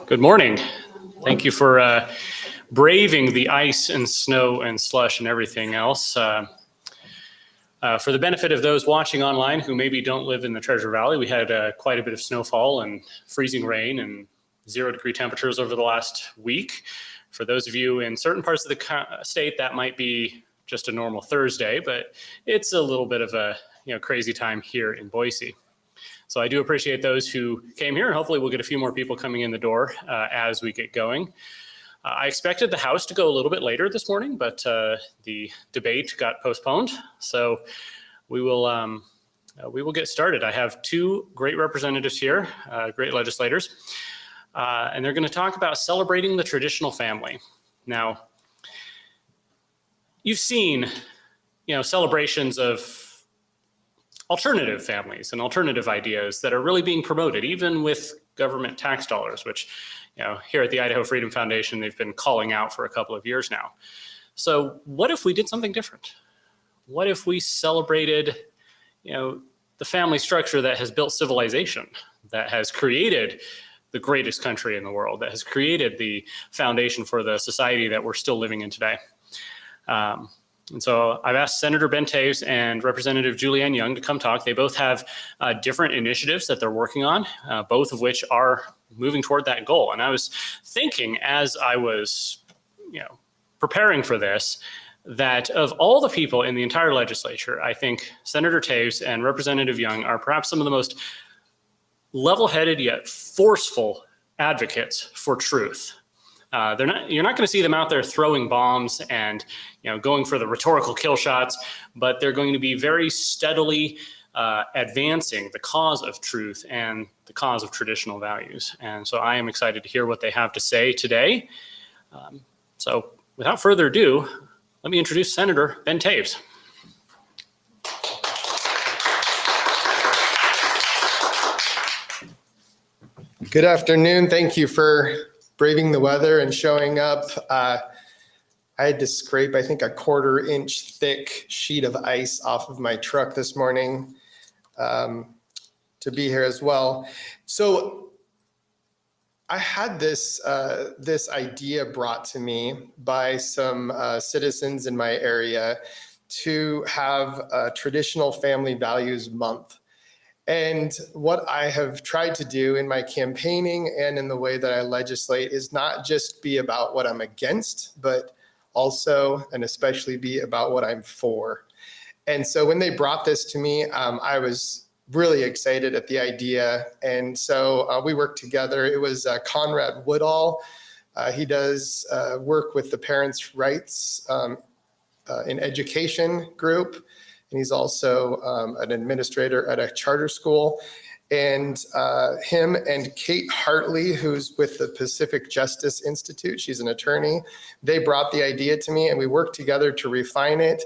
Good morning. Thank you for braving the ice and snow and slush and everything else. For the benefit of those watching online who maybe don't live in the Treasure Valley, we had quite a bit of snowfall and freezing rain and 0-degree temperatures over the last week. For those of you in certain parts of the state, that might be just a normal Thursday, but it's a little bit of a crazy time here in Boise. So I do appreciate those who came here, and hopefully we'll get a few more people coming in the door as we get going. I expected the House to go a little bit later this morning, but the debate got postponed. So we will get started. I have two great representatives here, great legislators, and they're going to talk about celebrating the traditional family. Now, you've seen, celebrations of alternative families and alternative ideas that are really being promoted, even with government tax dollars, which, here at the Idaho Freedom Foundation, they've been calling out for a couple of years now. So what if we did something different? What if we celebrated, the family structure that has built civilization, that has created the greatest country in the world, that has created the foundation for the society that we're still living in today? And so I've asked Senator Ben Taves and Representative Julianne Young to come talk. They both have different initiatives that they're working on, both of which are moving toward that goal. And I was thinking as I was, preparing for this, that of all the people in the entire legislature, I think Senator Taves and Representative Young are perhaps some of the most level-headed yet forceful advocates for truth. You're not going to see them out there throwing bombs and going for the rhetorical kill shots, but they're going to be very steadily advancing the cause of truth and the cause of traditional values. And so I am excited to hear what they have to say today. So without further ado, let me introduce Senator Ben Taves. Good afternoon. Thank you for braving the weather and showing up. I had to scrape, I think, a 1/4 inch thick sheet of ice off of my truck this morning to be here as well. So I had this idea brought to me by some citizens in my area to have a traditional family values month. And what I have tried to do in my campaigning and in the way that I legislate is not just be about what I'm against, but also and especially be about what I'm for. And so when they brought this to me, I was really excited at the idea. And so we worked together. It was Conrad Woodall. He does work with the Parents' Rights in Education group. And he's also an administrator at a charter school. And him and Kate Hartley, who's with the Pacific Justice Institute, she's an attorney, they brought the idea to me and we worked together to refine it.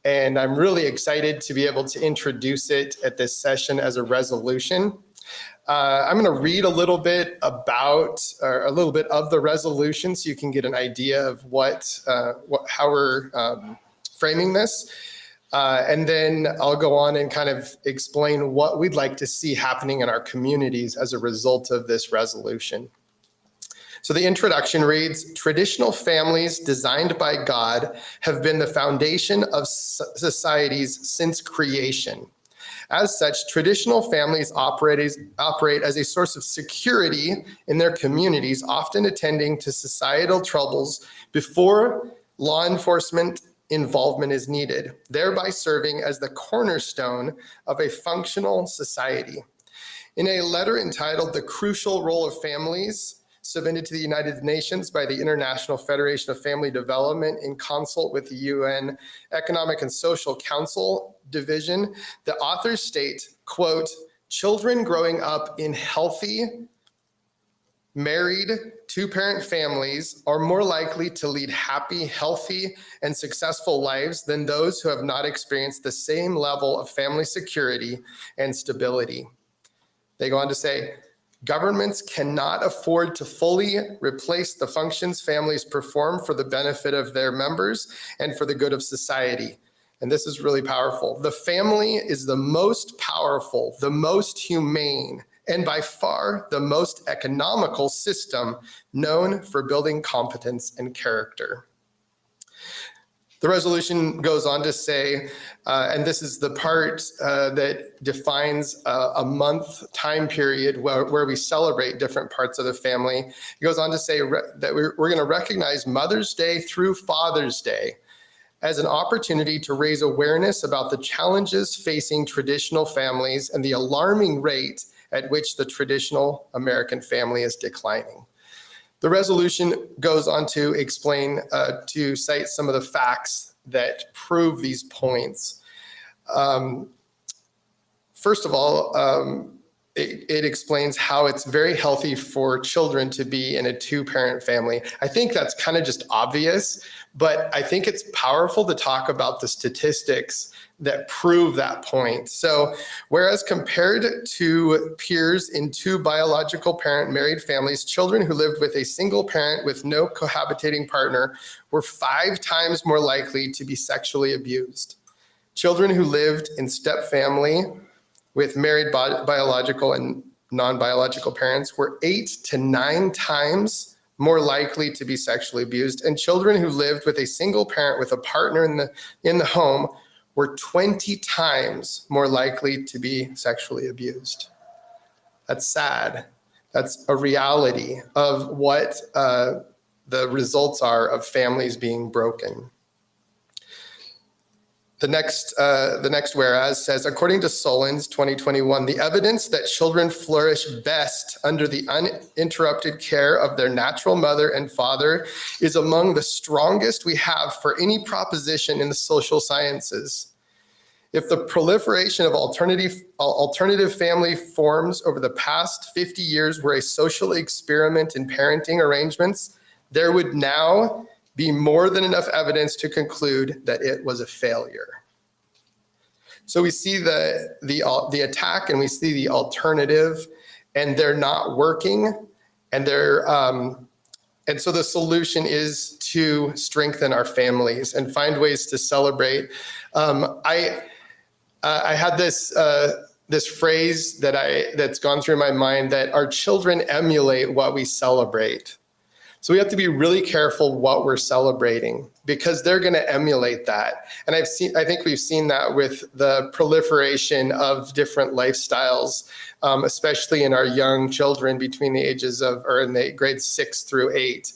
And I'm really excited to be able to introduce it at this session as a resolution. I'm going to read a little bit about, or a little bit of the resolution so you can get an idea of how we're framing this. And then I'll go on and kind of explain what we'd like to see happening in our communities as a result of this resolution. So the introduction reads, traditional families designed by God have been the foundation of societies since creation. As such, traditional families operate as a source of security in their communities, often attending to societal troubles before law enforcement involvement is needed, thereby serving as the cornerstone of a functional society. In a letter entitled "The Crucial Role of Families," submitted to the United Nations by the International Federation of Family Development in consult with the UN Economic and Social Council Division, the authors state, quote, "Children growing up in healthy, married, two-parent families are more likely to lead happy, healthy, and successful lives than those who have not experienced the same level of family security and stability." They go on to say, "Governments cannot afford to fully replace the functions families perform for the benefit of their members and for the good of society." And this is really powerful. "The family is the most powerful, the most humane, and by far the most economical system known for building competence and character. The resolution goes on to say, and this is the part that defines a month time period where we celebrate different parts of the family. It goes on to say that we're going to recognize Mother's Day through Father's Day as an opportunity to raise awareness about the challenges facing traditional families and the alarming rate at which the traditional American family is declining. The resolution goes on to explain, to cite some of the facts that prove these points. First of all, it explains how it's very healthy for children to be in a two-parent family. I think that's kind of just obvious, but I think it's powerful to talk about the statistics that prove that point. So whereas compared to peers in two biological parent married families, children who lived with a single parent with no cohabitating partner were 5 times more likely to be sexually abused. Children who lived in step family with married biological and non-biological parents were 8 to 9 times more likely to be sexually abused. And children who lived with a single parent with a partner in the home were 20 times more likely to be sexually abused. That's sad. That's a reality of what the results are of families being broken. The next whereas says, according to Solon's 2021, the evidence that children flourish best under the uninterrupted care of their natural mother and father is among the strongest we have for any proposition in the social sciences. If the proliferation of alternative family forms over the past 50 years were a social experiment in parenting arrangements, there would now be more than enough evidence to conclude that it was a failure. So we see the attack and we see the alternative, and they're not working, and and so the solution is to strengthen our families and find ways to celebrate. I had this phrase that's gone through my mind, that our children emulate what we celebrate. So we have to be really careful what we're celebrating, because they're going to emulate that. And I think we've seen that with the proliferation of different lifestyles, especially in our young children between the ages of, or in the grades 6 through 8.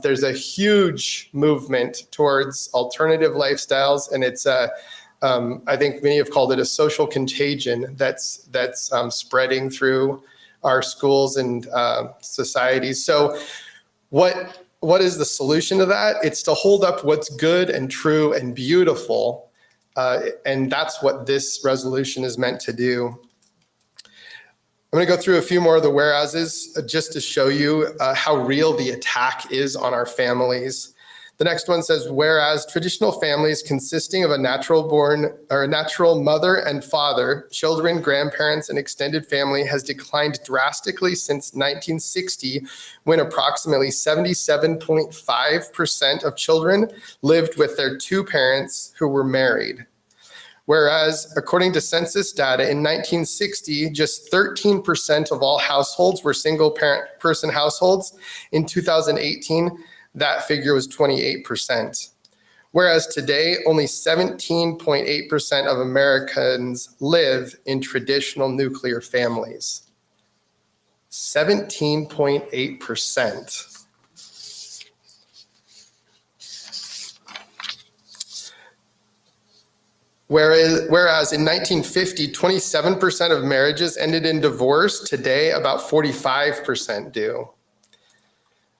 There's a huge movement towards alternative lifestyles, and it's I think many have called it a social contagion that's spreading through our schools and societies. So what is the solution to that? It's to hold up what's good and true and beautiful. And that's what this resolution is meant to do. I'm going to go through a few more of the whereases just to show you how real the attack is on our families. The next one says, whereas traditional families consisting of a natural mother and father, children, grandparents, and extended family has declined drastically since 1960, when approximately 77.5% of children lived with their two parents who were married. Whereas, according to census data in 1960, just 13% of all households were single person households. In 2018, that figure was 28%. Whereas today, only 17.8% of Americans live in traditional nuclear families. 17.8%. Whereas in 1950, 27% of marriages ended in divorce. Today, about 45% do.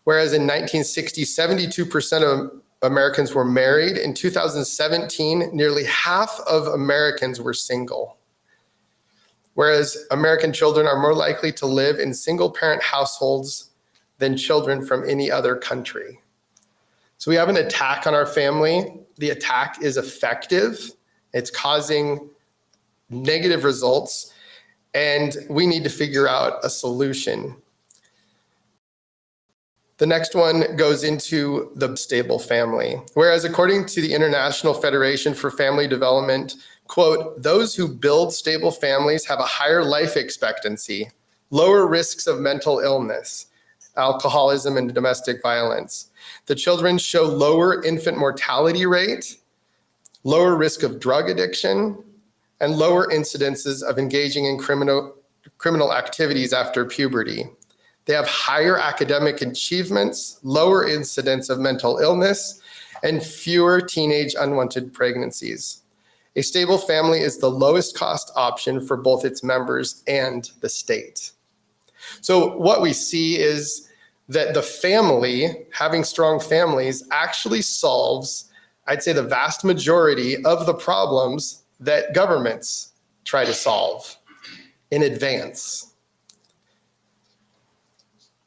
Whereas in 1960, 72% of Americans were married. In 2017, nearly half of Americans were single. Whereas American children are more likely to live in single-parent households than children from any other country. So we have an attack on our family. The attack is effective. It's causing negative results, and we need to figure out a solution. The next one goes into the stable family. Whereas according to the International Federation for Family Development, quote, those who build stable families have a higher life expectancy, lower risks of mental illness, alcoholism, and domestic violence. The children show lower infant mortality rate, lower risk of drug addiction, and lower incidences of engaging in criminal activities after puberty. They have higher academic achievements, lower incidence of mental illness, and fewer teenage unwanted pregnancies. A stable family is the lowest cost option for both its members and the state. So what we see is that the family, having strong families, actually solves, I'd say, the vast majority of the problems that governments try to solve in advance.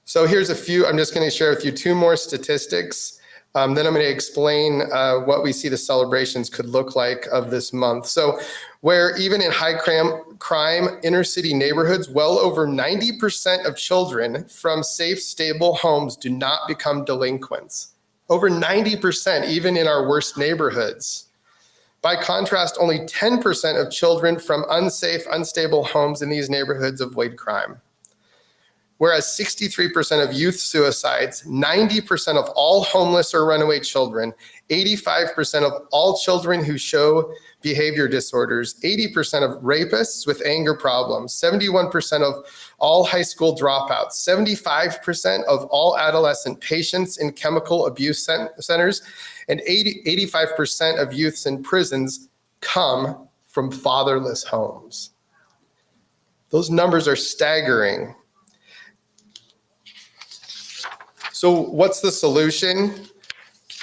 So here's a few, I'm just going to share with you two more statistics. Then I'm going to explain what we see the celebrations could look like of this month. So where even in high crime inner city neighborhoods, well over 90% of children from safe, stable homes do not become delinquents. Over 90%, even in our worst neighborhoods. By contrast, only 10% of children from unsafe, unstable homes in these neighborhoods avoid crime. Whereas 63% of youth suicides, 90% of all homeless or runaway children, 85% of all children who show behavior disorders, 80% of rapists with anger problems, 71% of all high school dropouts, 75% of all adolescent patients in chemical abuse centers, and 85% of youths in prisons come from fatherless homes. Those numbers are staggering. So what's the solution?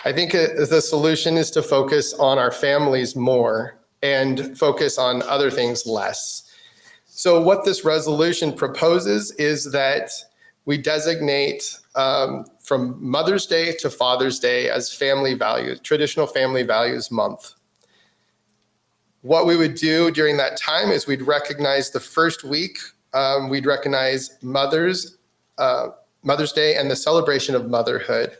I think the solution is to focus on our families more and focus on other things less. So what this resolution proposes is that we designate from Mother's Day to Father's Day as family values, traditional family values month. What we would do during that time is we'd recognize the first week, we'd recognize Mother's Day and the celebration of motherhood.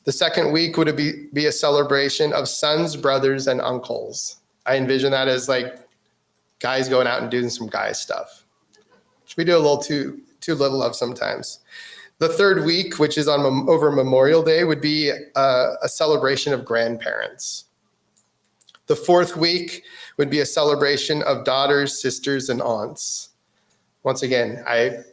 The second week would be a celebration of sons, brothers, and uncles. I envision that as like guys going out and doing some guy stuff, which we do a little too little of sometimes. The third week, which is over Memorial Day, would be a celebration of grandparents. The fourth week would be a celebration of daughters, sisters, and aunts. Once again, I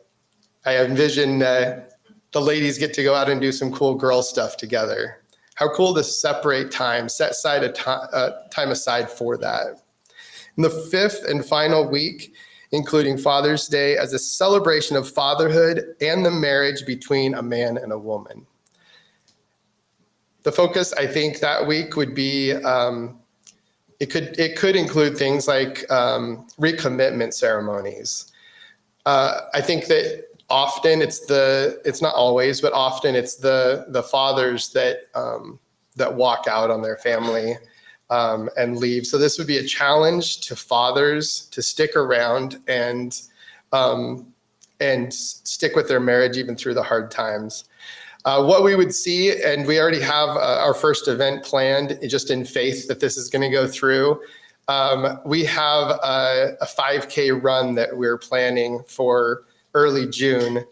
envision the ladies get to go out and do some cool girl stuff together. How cool to separate time, set aside time aside for that. And the fifth and final week, including Father's Day, as a celebration of fatherhood and the marriage between a man and a woman. The focus, I think, that week would be, it could include things like recommitment ceremonies. I think that often it's not always, but often it's the fathers that walk out on their family and leave. So this would be a challenge to fathers to stick around and stick with their marriage even through the hard times. What we would see, and we already have our first event planned, just in faith that this is going to go through. We have a 5K run that we're planning for early June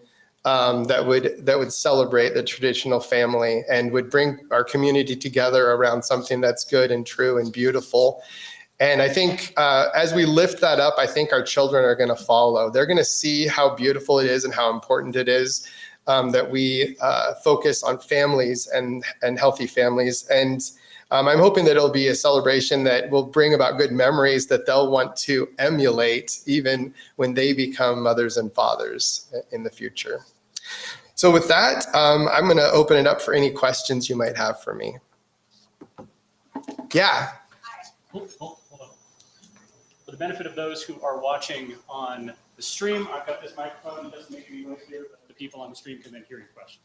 that would celebrate the traditional family and would bring our community together around something that's good and true and beautiful. And I think as we lift that up, I think our children are going to follow. They're going to see how beautiful it is and how important it is that we focus on families and healthy families. And I'm hoping that it'll be a celebration that will bring about good memories that they'll want to emulate even when they become mothers and fathers in the future. So with that, I'm going to open it up for any questions you might have for me. Yeah. Hold on. For the benefit of those who are watching on the stream, I've got this microphone. It doesn't make any noise here, but the people on the stream can then hear your question.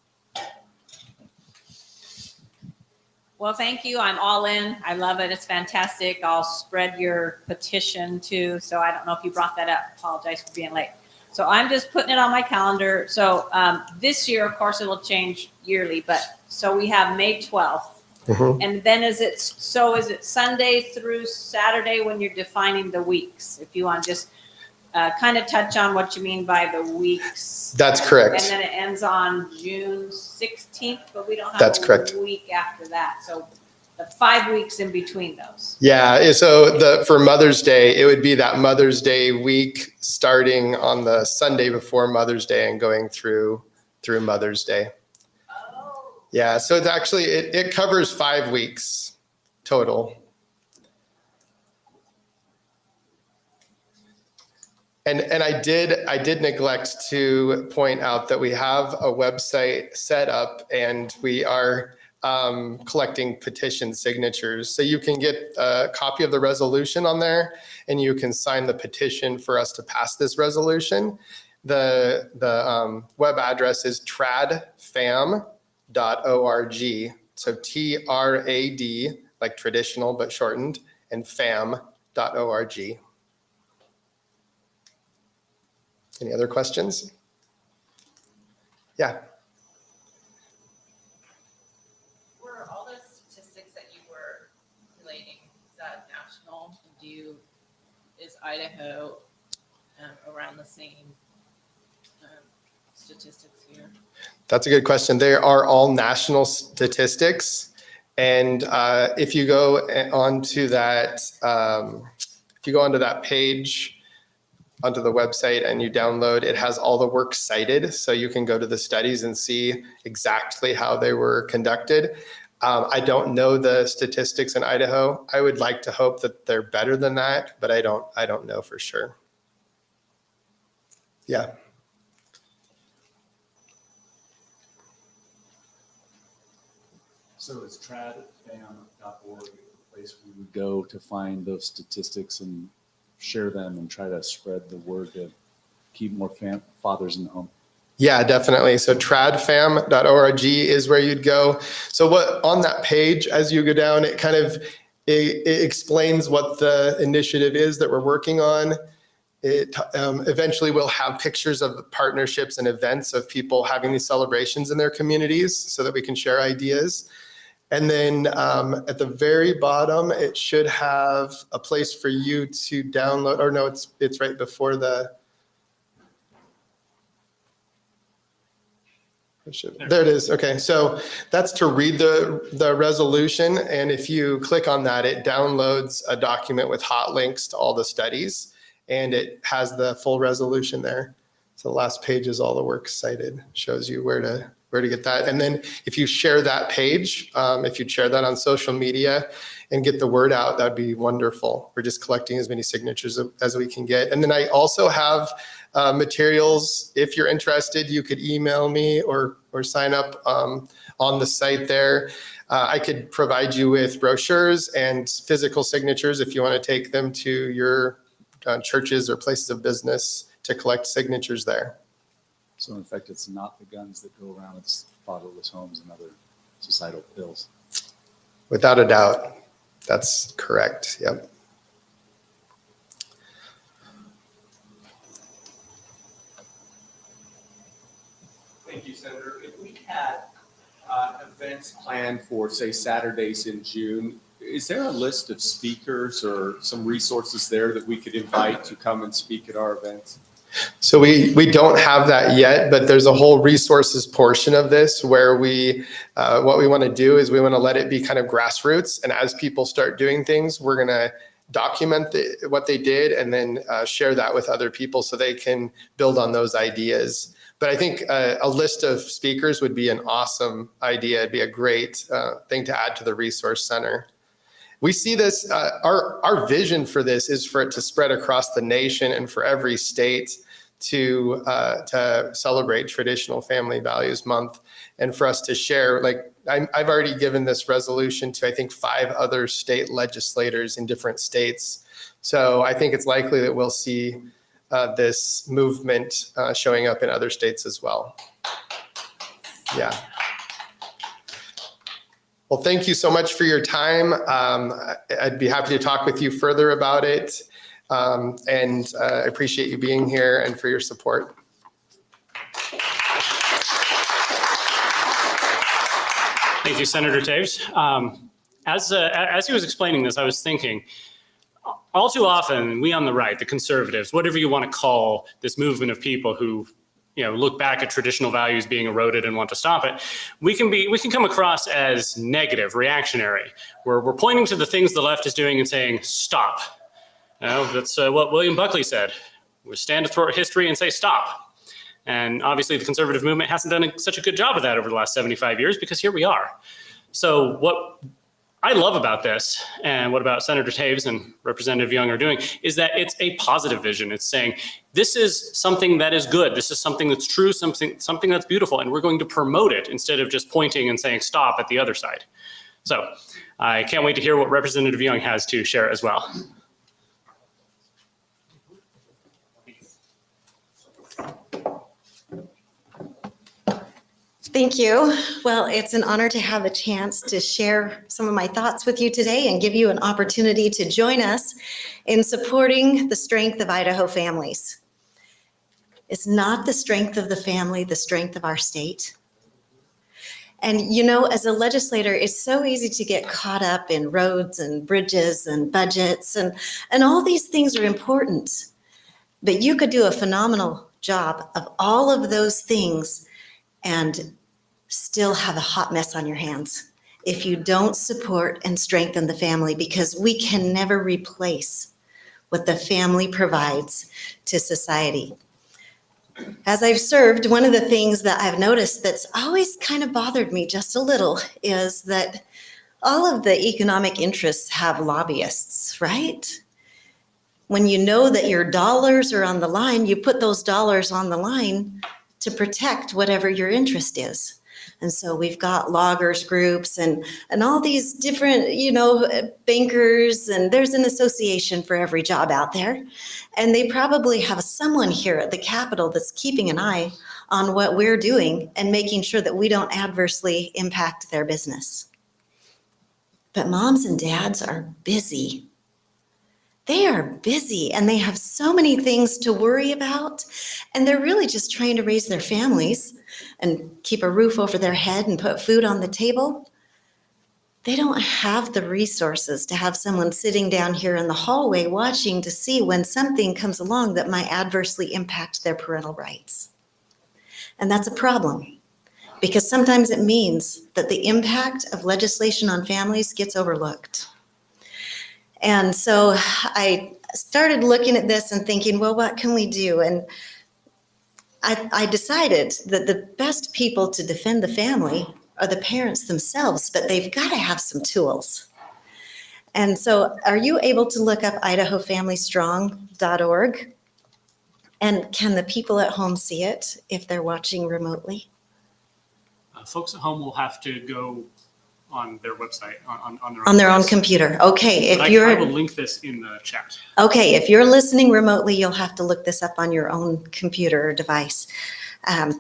Well, thank you. I'm all in. I love it. It's fantastic. I'll spread your petition too. So I don't know if you brought that up. Apologize for being late. So I'm just putting it on my calendar. So this year, of course, it'll change yearly. But so we have May 12th And then is it Sunday through Saturday when you're defining the weeks? If you want to just kind of touch on what you mean by the weeks. That's correct. And then it ends on June 16th, but we don't have That's a correct. week after that. So the 5 weeks in between those. Yeah, so for Mother's Day, it would be that Mother's Day week starting on the Sunday before Mother's Day and going through Mother's Day. Oh. Yeah, so it's actually, it covers 5 weeks total. And I did neglect to point out that we have a website set up and we are collecting petition signatures. So you can get a copy of the resolution on there and you can sign the petition for us to pass this resolution. The web address is tradfam.org. So TRAD, like traditional but shortened, and fam.org. Any other questions? Yeah. Were all the statistics that you were relating, is that national? Is Idaho around the same statistics here? That's a good question. They are all national statistics. And if you go onto that, page, onto the website and you download, it has all the work cited. So you can go to the studies and see exactly how they were conducted. I don't know the statistics in Idaho. I would like to hope that they're better than that, but I don't know for sure. Yeah. So is tradfam.org a place we would go to find those statistics and share them and try to spread the word to keep more fathers in the home? Yeah, definitely. So tradfam.org is where you'd go. So what on that page, as you go down, it kind of it explains what the initiative is that we're working on. It eventually will have pictures of the partnerships and events of people having these celebrations in their communities so that we can share ideas. And then at the very bottom, it should have a place for you to download, or no, it's right before the, there it is. Okay, so that's to read the resolution. And if you click on that, it downloads a document with hot links to all the studies. And it has the full resolution there. So the last page is all the work cited, shows you where to get that. And then if you share that page, if you share that on social media and get the word out, that'd be wonderful. We're just collecting as many signatures as we can get. And then I also have materials. If you're interested, you could email me or sign up on the site there. I could provide you with brochures and physical signatures if you want to take them to your churches or places of business to collect signatures there. So in effect, it's not the guns that go around, it's fatherless homes and other societal ills. Without a doubt, that's correct. Yep. Thank you, Senator. If we had events planned for, say, Saturdays in June, is there a list of speakers or some resources there that we could invite to come and speak at our events? So we don't have that yet, but there's a whole resources portion of this where what we want to do is we want to let it be kind of grassroots. And as people start doing things, we're going to document what they did and then share that with other people so they can build on those ideas. But I think a list of speakers would be an awesome idea. It'd be a great thing to add to the resource center. We see this, our vision for this is for it to spread across the nation and for every state to celebrate Traditional Family Values Month and for us to share. Like I've already given this resolution to, I think, 5 other state legislators in different states. So I think it's likely that we'll see this movement showing up in other states as well. Yeah. Well, thank you so much for your time. I'd be happy to talk with you further about it. And I appreciate you being here and for your support. Thank you, Senator Taves. As he was explaining this, I was thinking, all too often, we on the right, the conservatives, whatever you want to call this movement of people who, look back at traditional values being eroded and want to stop it, we can come across as negative, reactionary. We're pointing to the things the left is doing and saying, stop. That's what William Buckley said. We stand athwart history and say, stop. And obviously the conservative movement hasn't done such a good job of that over the last 75 years because here we are. So what I love about this and what about Senator Taves and Representative Young are doing is that it's a positive vision. It's saying this is something that is good. This is something that's true, something that's beautiful, and we're going to promote it instead of just pointing and saying stop at the other side. So I can't wait to hear what Representative Young has to share as well. Thank you. Well, it's an honor to have a chance to share some of my thoughts with you today and give you an opportunity to join us in supporting the strength of Idaho families. It's not the strength of the family, the strength of our state. And as a legislator, it's so easy to get caught up in roads and bridges and budgets and all these things are important. But you could do a phenomenal job of all of those things and still have a hot mess on your hands if you don't support and strengthen the family, because we can never replace what the family provides to society. As I've served, one of the things that I've noticed that's always kind of bothered me just a little is that all of the economic interests have lobbyists, right? When you know that your dollars are on the line, you put those dollars on the line to protect whatever your interest is. And so we've got loggers groups and all these different, bankers, and there's an association for every job out there. And they probably have someone here at the Capitol that's keeping an eye on what we're doing and making sure that we don't adversely impact their business. But moms and dads are busy. They are busy and they have so many things to worry about, and they're really just trying to raise their families and keep a roof over their head and put food on the table. They don't have the resources to have someone sitting down here in the hallway watching to see when something comes along that might adversely impact their parental rights. And that's a problem, because sometimes it means that the impact of legislation on families gets overlooked. And so I started looking at this and thinking, well, what can we do? And I decided that the best people to defend the family are the parents themselves, but they've got to have some tools. And so are you able to look up idahofamilystrong.org? And can the people at home see it if they're watching remotely? Folks at home will have to go on their website, on their own computer. Okay, I will link this in the chat. Okay, if you're listening remotely, you'll have to look this up on your own computer or device.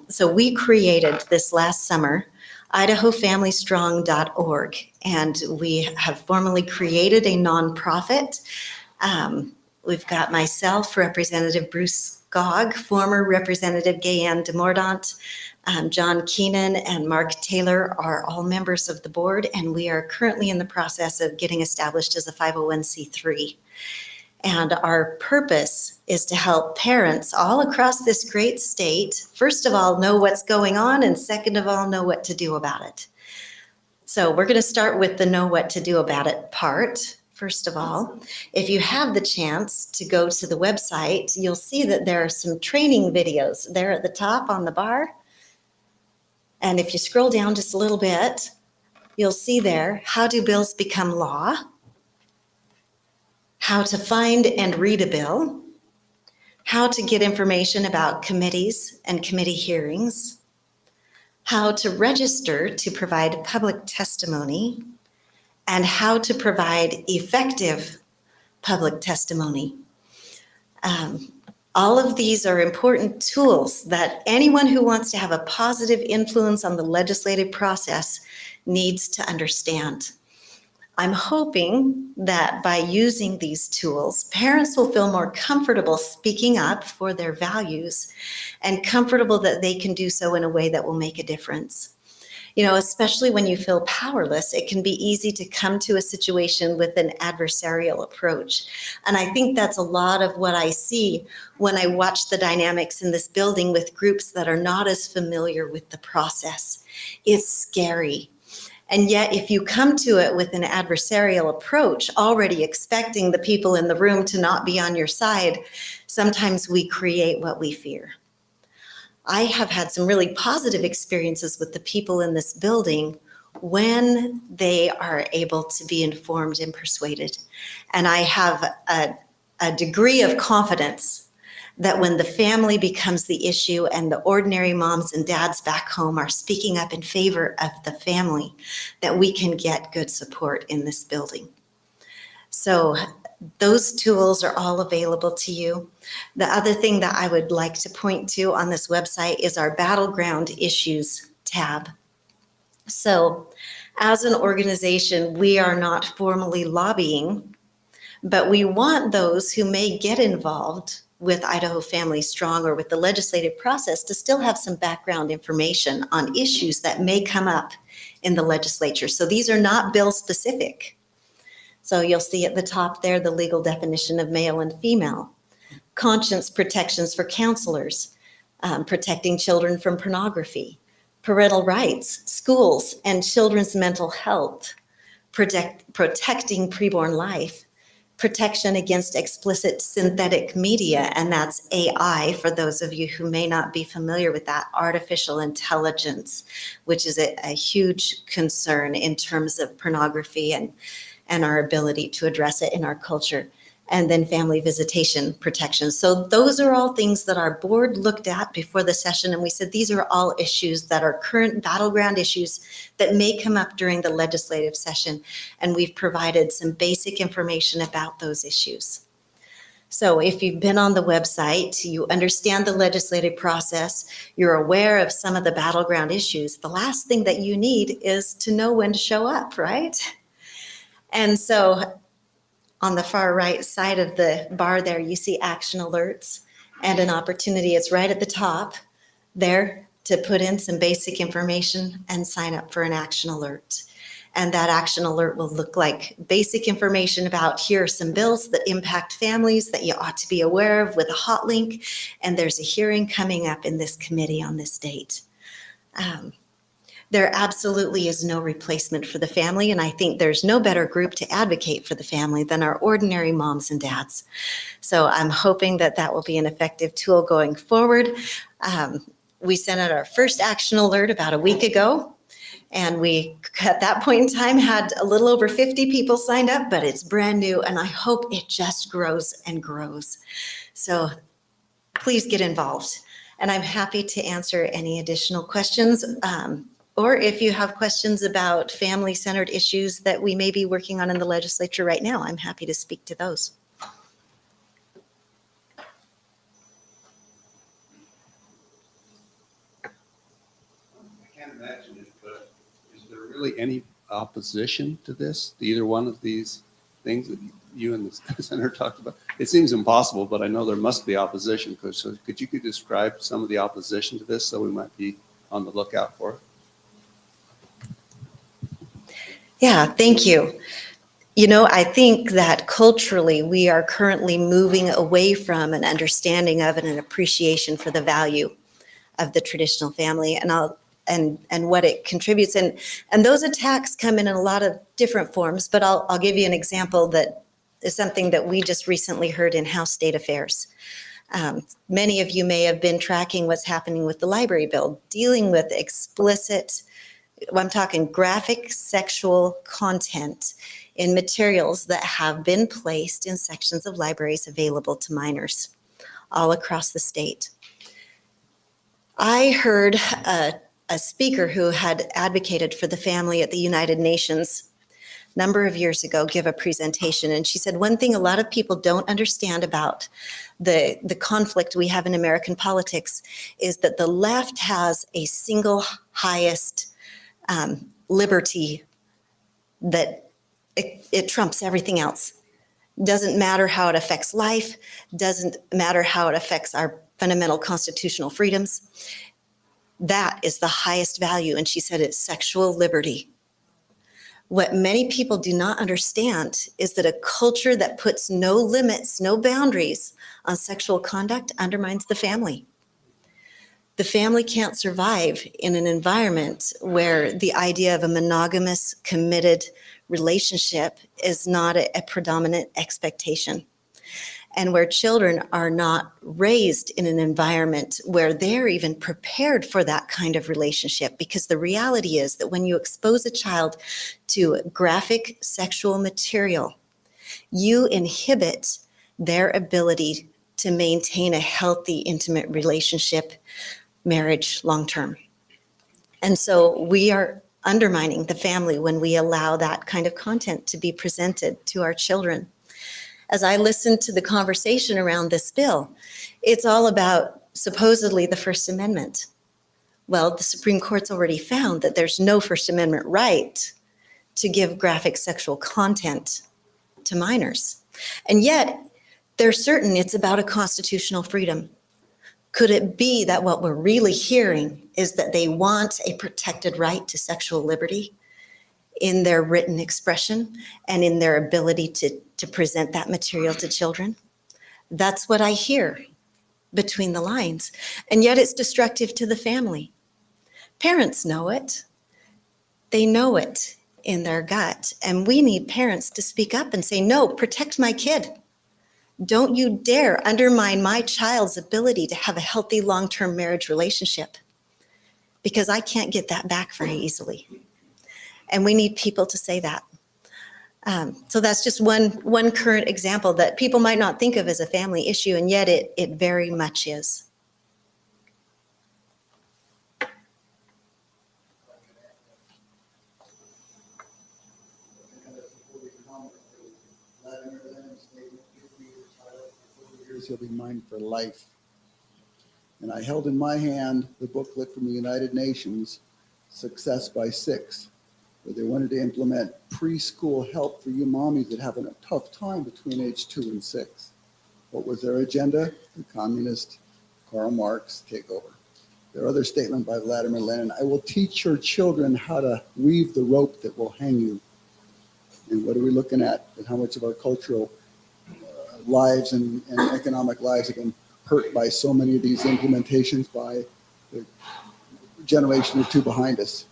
So we created this last summer, idahofamilystrong.org, and we have formally created a nonprofit. We've got myself, Representative Bruce Gogg, former Representative Gayanne DeMordaunt, John Keenan and Mark Taylor are all members of the board, and we are currently in the process of getting established as a 501c3. And our purpose is to help parents all across this great state, first of all, know what's going on, and second of all, know what to do about it. So we're going to start with the know what to do about it part. First of all, if you have the chance to go to the website, you'll see that there are some training videos there at the top on the bar. And if you scroll down just a little bit, you'll see there, how do bills become law? How to find and read a bill? How to get information about committees and committee hearings? How to register to provide public testimony? And how to provide effective public testimony. All of these are important tools that anyone who wants to have a positive influence on the legislative process needs to understand. I'm hoping that by using these tools, parents will feel more comfortable speaking up for their values and comfortable that they can do so in a way that will make a difference. You know, especially when you feel powerless, it can be easy to come to a situation with an adversarial approach. And I think that's a lot of what I see when I watch the dynamics in this building with groups that are not as familiar with the process. It's scary. And yet, if you come to it with an adversarial approach, already expecting the people in the room to not be on your side, sometimes we create what we fear. I have had some really positive experiences with the people in this building when they are able to be informed and persuaded. And I have a degree of confidence that when the family becomes the issue and the ordinary moms and dads back home are speaking up in favor of the family, that we can get good support in this building. So those tools are all available to you. The other thing that I would like to point to on this website is our Battleground Issues tab. So as an organization, we are not formally lobbying, but we want those who may get involved with Idaho Family Strong or with the legislative process to still have some background information on issues that may come up in the legislature. So these are not bill specific. So you'll see at the top there the legal definition of male and female, conscience protections for counselors, protecting children from pornography, parental rights, schools and children's mental health, protecting preborn life, protection against explicit synthetic media, and that's AI for those of you who may not be familiar with that, artificial intelligence, which is a huge concern in terms of pornography and our ability to address it in our culture. And then family visitation protections. So those are all things that our board looked at before the session, and we said these are all issues that are current battleground issues that may come up during the legislative session, and we've provided some basic information about those issues. So if you've been on the website, you understand the legislative process, you're aware of some of the battleground issues, the last thing that you need is to know when to show up, right? And so on the far right side of the bar there, you see action alerts and an opportunity. It's right at the top there to put in some basic information and sign up for an action alert. And that action alert will look like basic information about here are some bills that impact families that you ought to be aware of with a hot link. And there's a hearing coming up in this committee on this date. There absolutely is no replacement for the family, and I think there's no better group to advocate for the family than our ordinary moms and dads. So I'm hoping that that will be an effective tool going forward. We sent out our first action alert about a week ago, and we, at that point in time, had a little over 50 people signed up, but it's brand new, and I hope it just grows and grows. So please get involved, and I'm happy to answer any additional questions. Or if you have questions about family-centered issues that we may be working on in the legislature right now, I'm happy to speak to those. I can't imagine it, but is there really any opposition to this, to either one of these things that you and the senator talked about? It seems impossible, but I know there must be opposition. So could you describe some of the opposition to this so we might be on the lookout for it? Yeah, thank you. You know, I think that culturally we are currently moving away from an understanding of and an appreciation for the value of the traditional family and what it contributes. And those attacks come in a lot of different forms, but I'll give you an example that is something that we just recently heard in House State Affairs. Many of you may have been tracking what's happening with the library bill, dealing with explicit, I'm talking graphic sexual content in materials that have been placed in sections of libraries available to minors all across the state. I heard a speaker who had advocated for the family at the United Nations a number of years ago give a presentation, and she said one thing a lot of people don't understand about the conflict we have in American politics is that the left has a single highest liberty that it trumps everything else. Doesn't matter how it affects life, doesn't matter how it affects our fundamental constitutional freedoms. That is the highest value. And she said it's sexual liberty. What many people do not understand is that a culture that puts no limits, no boundaries on sexual conduct undermines the family. The family can't survive in an environment where the idea of a monogamous, committed relationship is not a predominant expectation, and where children are not raised in an environment where they're even prepared for that kind of relationship. Because the reality is that when you expose a child to graphic sexual material, you inhibit their ability to maintain a healthy, intimate relationship, marriage, long-term. And so we are undermining the family when we allow that kind of content to be presented to our children. As I listen to the conversation around this bill, it's all about supposedly the First Amendment. Well, the Supreme Court's already found that there's no First Amendment right to give graphic sexual content to minors. And yet, they're certain it's about a constitutional freedom. Could it be that what we're really hearing is that they want a protected right to sexual liberty in their written expression and in their ability to present that material to children? That's what I hear between the lines. And yet it's destructive to the family. Parents know it. They know it in their gut. And we need parents to speak up and say, no, protect my kid. Don't you dare undermine my child's ability to have a healthy long-term marriage relationship, because I can't get that back very easily. And we need people to say that. So that's just one current example that people might not think of as a family issue, and yet it very much is. He'll be mine for life. And I held in my hand the booklet from the United Nations, Success by Six, where they wanted to implement preschool help for you mommies that having a tough time between age 2 and 6. What was their agenda? The communist Karl Marx takeover. Their other statement by Vladimir Lenin, I will teach your children how to weave the rope that will hang you. And what are we looking at? And how much of our cultural lives and economic lives have been hurt by so many of these implementations by the generation or two behind us.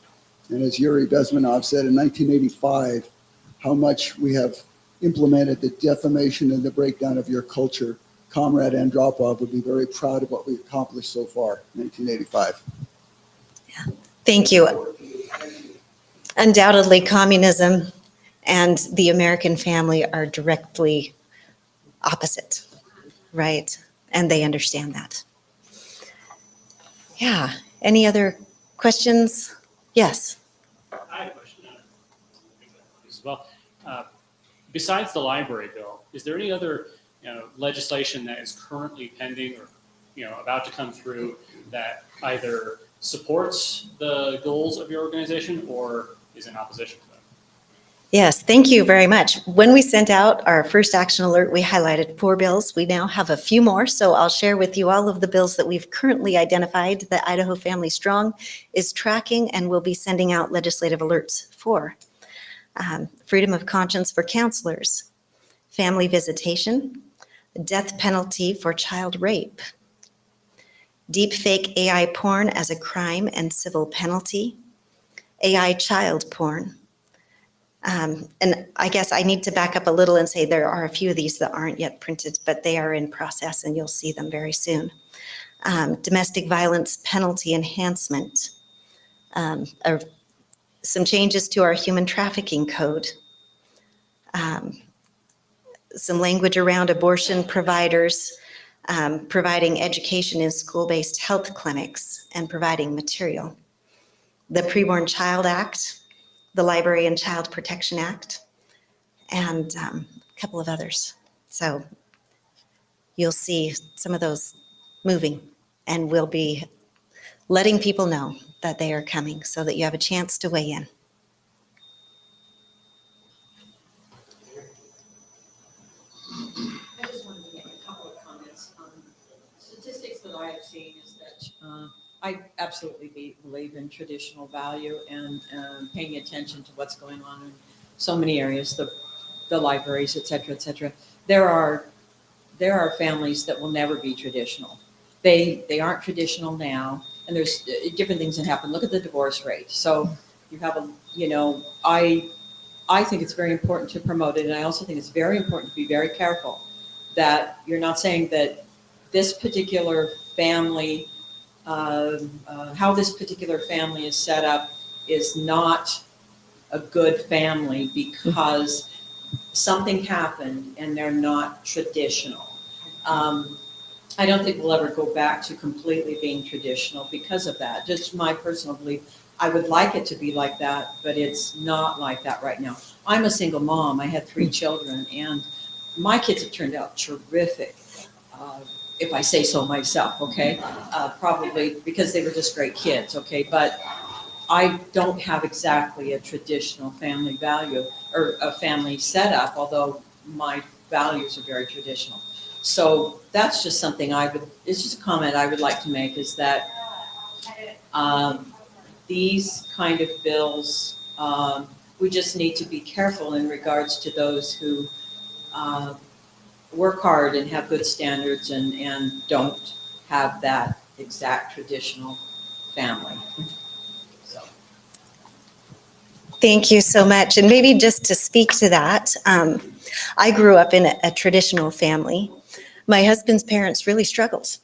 And as Yuri Bezmenov said in 1985, how much we have implemented the defamation and the breakdown of your culture. Comrade Andropov would be very proud of what we've accomplished so far in 1985. Yeah. Thank you. Undoubtedly, communism and the American family are directly opposite, right? And they understand that. Yeah. Any other questions? Yes. I have a question as well. Besides the library bill, is there any other legislation that is currently pending or about to come through that either supports the goals of your organization or is in opposition to them? Yes, thank you very much. When we sent out our first action alert, we highlighted 4 bills. We now have a few more, so I'll share with you all of the bills that we've currently identified that Idaho Family Strong is tracking and will be sending out legislative alerts for. Freedom of conscience for counselors, family visitation, death penalty for child rape, deep fake AI porn as a crime and civil penalty, AI child porn. And I guess I need to back up a little and say there are a few of these that aren't yet printed, but they are in process and you'll see them very soon. Domestic violence penalty enhancement, some changes to our human trafficking code, some language around abortion providers, providing education in school-based health clinics and providing material. The Preborn Child Act, the Library and Child Protection Act, and a couple of others. So you'll see some of those moving, and we'll be letting people know that they are coming so that you have a chance to weigh in. I just wanted to make a couple of comments. Statistics that I have seen is that I absolutely believe in traditional value and paying attention to what's going on in so many areas, the libraries, et cetera, et cetera. There are families that will never be traditional. They aren't traditional now, and there's different things that happen. Look at the divorce rate. So you have I think it's very important to promote it, and I also think it's very important to be very careful that you're not saying that this particular family, how this particular family is set up is not a good family because something happened and they're not traditional. I don't think we'll ever go back to completely being traditional because of that. Just my personal belief. I would like it to be like that, but it's not like that right now. I'm a single mom. I had 3 children, and my kids have turned out terrific, if I say so myself, okay? Probably because they were just great kids, okay? But I don't have exactly a traditional family value or a family setup, although my values are very traditional. So that's just something it's just a comment I would like to make, is that these kind of bills, we just need to be careful in regards to those who work hard and have good standards and don't have that exact traditional family. So. Thank you so much. And maybe just to speak to that, I grew up in a traditional family. My husband's parents really struggled,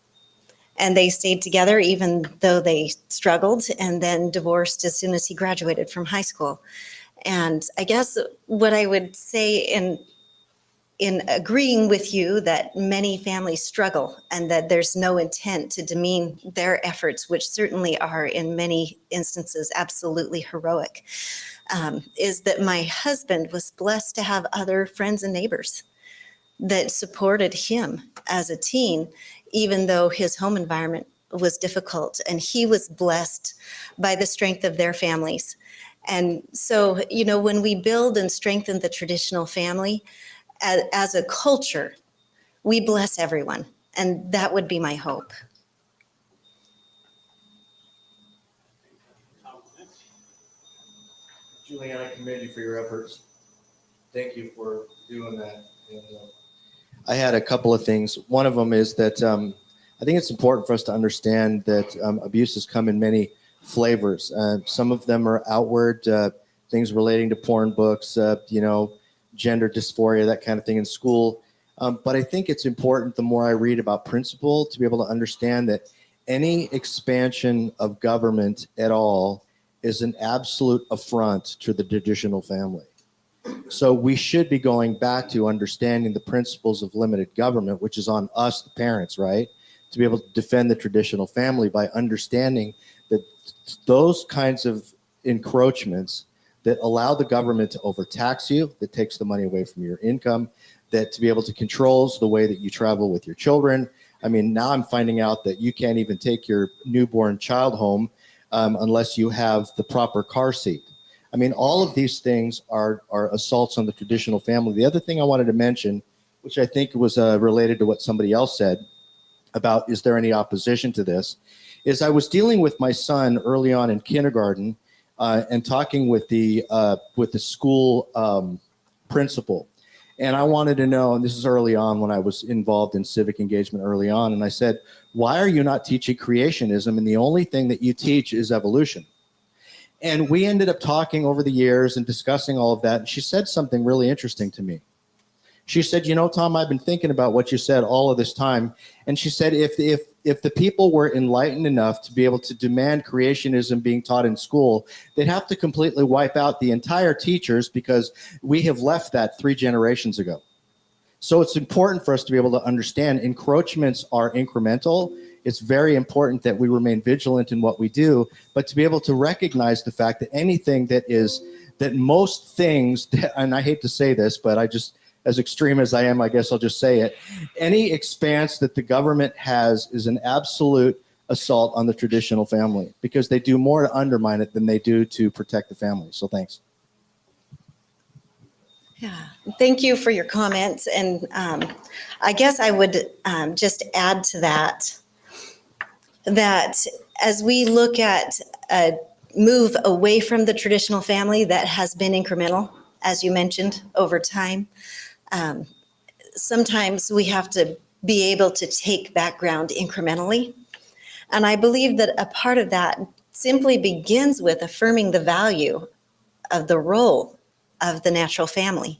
and they stayed together even though they struggled, and then divorced as soon as he graduated from high school. And I guess what I would say in agreeing with you that many families struggle and that there's no intent to demean their efforts, which certainly are in many instances absolutely heroic, is that my husband was blessed to have other friends and neighbors that supported him as a teen, even though his home environment was difficult, and he was blessed by the strength of their families. And so, when we build and strengthen the traditional family as a culture, we bless everyone. And that would be my hope. Julianne, I commend you for your efforts. Thank you for doing that. And, I had a couple of things. One of them is that I think it's important for us to understand that abuses come in many flavors. Some of them are outward, things relating to porn books, gender dysphoria, that kind of thing in school. But I think it's important, the more I read about principle, to be able to understand that any expansion of government at all is an absolute affront to the traditional family. So we should be going back to understanding the principles of limited government, which is on us, the parents, right? To be able to defend the traditional family by understanding that those kinds of encroachments that allow the government to overtax you, that takes the money away from your income, that to be able to control the way that you travel with your children. I mean, now I'm finding out that you can't even take your newborn child home unless you have the proper car seat. I mean, all of these things are assaults on the traditional family. The other thing I wanted to mention, which I think was related to what somebody else said about, is there any opposition to this, is I was dealing with my son early on in kindergarten and talking with the school principal. And I wanted to know, and this is early on when I was involved in civic engagement early on, and I said, why are you not teaching creationism and the only thing that you teach is evolution? And we ended up talking over the years and discussing all of that. And she said something really interesting to me. She said, Tom, I've been thinking about what you said all of this time. And she said, if the people were enlightened enough to be able to demand creationism being taught in school, they'd have to completely wipe out the entire teachers because we have left that 3 generations ago. So it's important for us to be able to understand encroachments are incremental. It's very important that we remain vigilant in what we do, but to be able to recognize the fact that anything that most things, and I hate to say this, but I just, as extreme as I am, I guess I'll just say it, any expanse that the government has is an absolute assault on the traditional family because they do more to undermine it than they do to protect the family. So thanks. Yeah, thank you for your comments. And I guess I would just add to that as we look at a move away from the traditional family that has been incremental, as you mentioned, over time, sometimes we have to be able to take background incrementally. And I believe that a part of that simply begins with affirming the value of the role of the natural family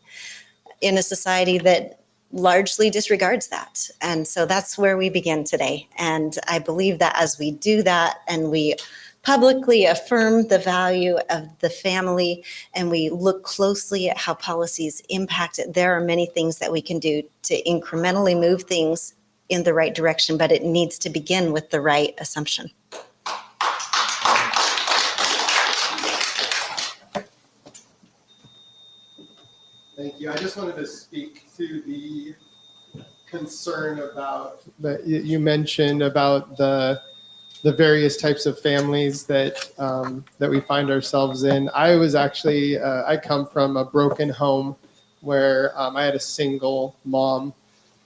in a society that largely disregards that. And so that's where we begin today. And I believe that as we do that and we publicly affirm the value of the family and we look closely at how policies impact it, there are many things that we can do to incrementally move things in the right direction, but it needs to begin with the right assumption. Thank you. I just wanted to speak to the concern about that you mentioned about the various types of families that that we find ourselves in. I was actually I come from a broken home where I had a single mom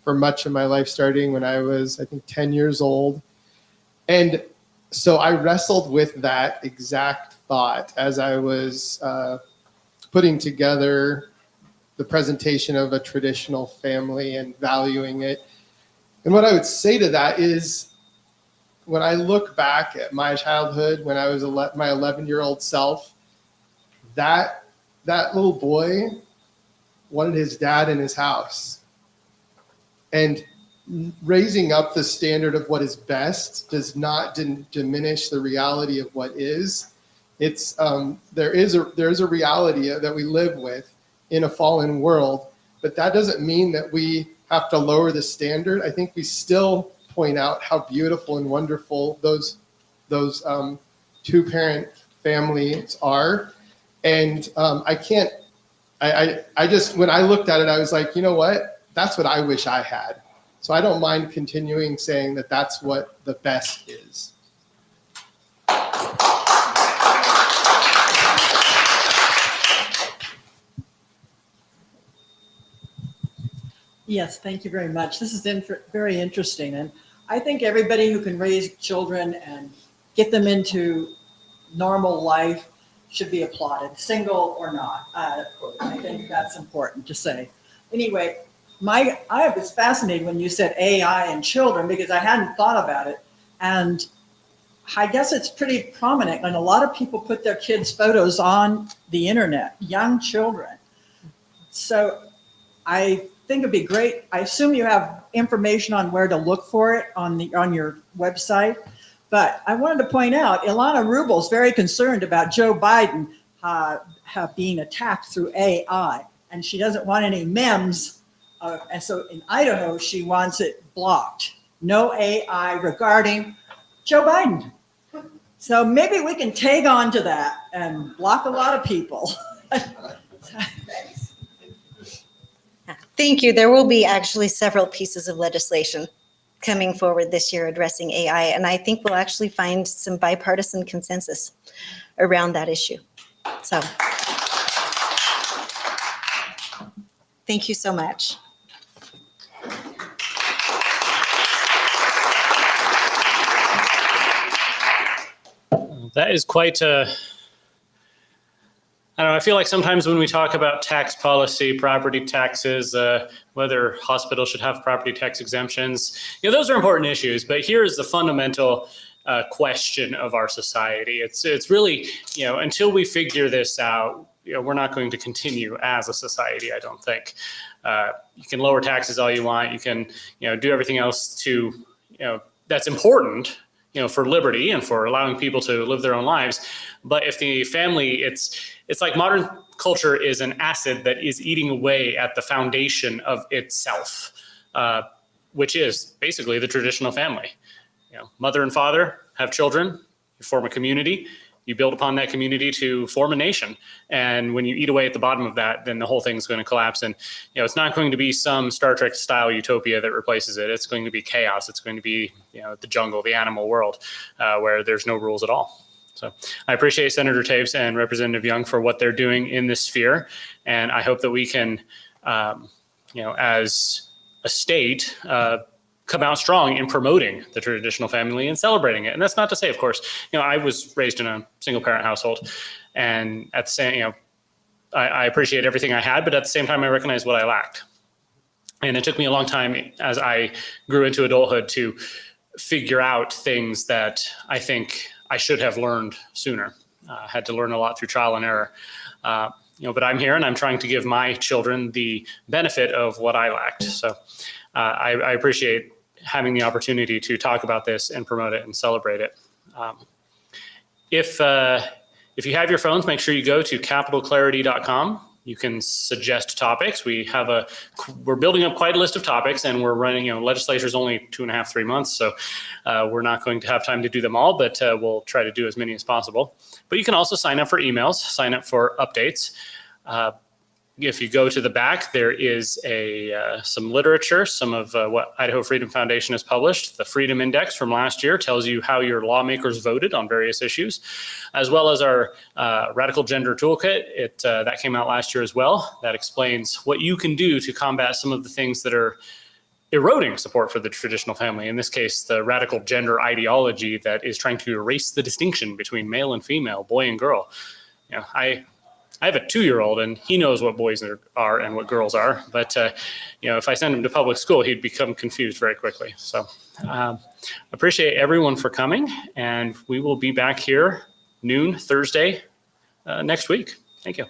for much of my life, starting when I was, I think, 10 years old. And so I wrestled with that exact thought as I was putting together the presentation of a traditional family and valuing it. And what I would say to that is, when I look back at my childhood, when I was my 11-year-old self, that little boy wanted his dad in his house. And raising up the standard of what is best does not diminish the reality of what is. It's there is a reality that we live with in a fallen world, but that doesn't mean that we have to lower the standard. I think we still point out how beautiful and wonderful those two-parent families are. And I just, when I looked at it, I was like, you know what? That's what I wish I had. So I don't mind continuing saying that that's what the best is. Yes, thank you very much. This is very interesting. And I think everybody who can raise children and get them into normal life should be applauded, single or not. I think that's important to say. Anyway, I was fascinated when you said AI and children, because I hadn't thought about it. And I guess it's pretty prominent, and a lot of people put their kids' photos on the internet, young children. So I think it'd be great. I assume you have information on where to look for it on your website. But I wanted to point out, Ilana Rubel's very concerned about Joe Biden being attacked through AI, and she doesn't want any memes. And so in Idaho, she wants it blocked. No AI regarding Joe Biden. So maybe we can tag on to that and block a lot of people. Thank you. There will be actually several pieces of legislation coming forward this year addressing AI, and I think we'll actually find some bipartisan consensus around that issue. So thank you so much. That is quite a, I don't know, I feel like sometimes when we talk about tax policy, property taxes, whether hospitals should have property tax exemptions, those are important issues. But here's the fundamental question of our society. It's really, until we figure this out, we're not going to continue as a society, I don't think. You can lower taxes all you want. You can, do everything else to, that's important, for liberty and for allowing people to live their own lives. But if the family, it's like modern culture is an acid that is eating away at the foundation of itself, which is basically the traditional family. Mother and father have children, you form a community, you build upon that community to form a nation. And when you eat away at the bottom of that, then the whole thing's going to collapse. And, it's not going to be some Star Trek style utopia that replaces it. It's going to be chaos. It's going to be, the jungle, the animal world, where there's no rules at all. So I appreciate Senator Taves and Representative Young for what they're doing in this sphere. And I hope that we can, as a state, come out strong in promoting the traditional family and celebrating it. And that's not to say, of course, I was raised in a single parent household, and at the same, I appreciate everything I had, but at the same time, I recognize what I lacked. And it took me a long time as I grew into adulthood to figure out things that I think I should have learned sooner. Had to learn a lot through trial and error. But I'm here and I'm trying to give my children the benefit of what I lacked. So I appreciate having the opportunity to talk about this and promote it and celebrate it. If you have your phones, make sure you go to capitalclarity.com. You can suggest topics. We're building up quite a list of topics, and we're running, legislature's only 2.5, 3 months. So we're not going to have time to do them all, but we'll try to do as many as possible. But you can also sign up for emails, sign up for updates. If you go to the back, there is some literature, some of what Idaho Freedom Foundation has published. The Freedom Index from last year tells you how your lawmakers voted on various issues, as well as our Radical Gender Toolkit. That came out last year as well. That explains what you can do to combat some of the things that are eroding support for the traditional family. In this case, the radical gender ideology that is trying to erase the distinction between male and female, boy and girl. I have a 2-year-old, and he knows what boys are and what girls are. But, if I send him to public school, he'd become confused very quickly. So appreciate everyone for coming, and we will be back here noon Thursday next week. Thank you.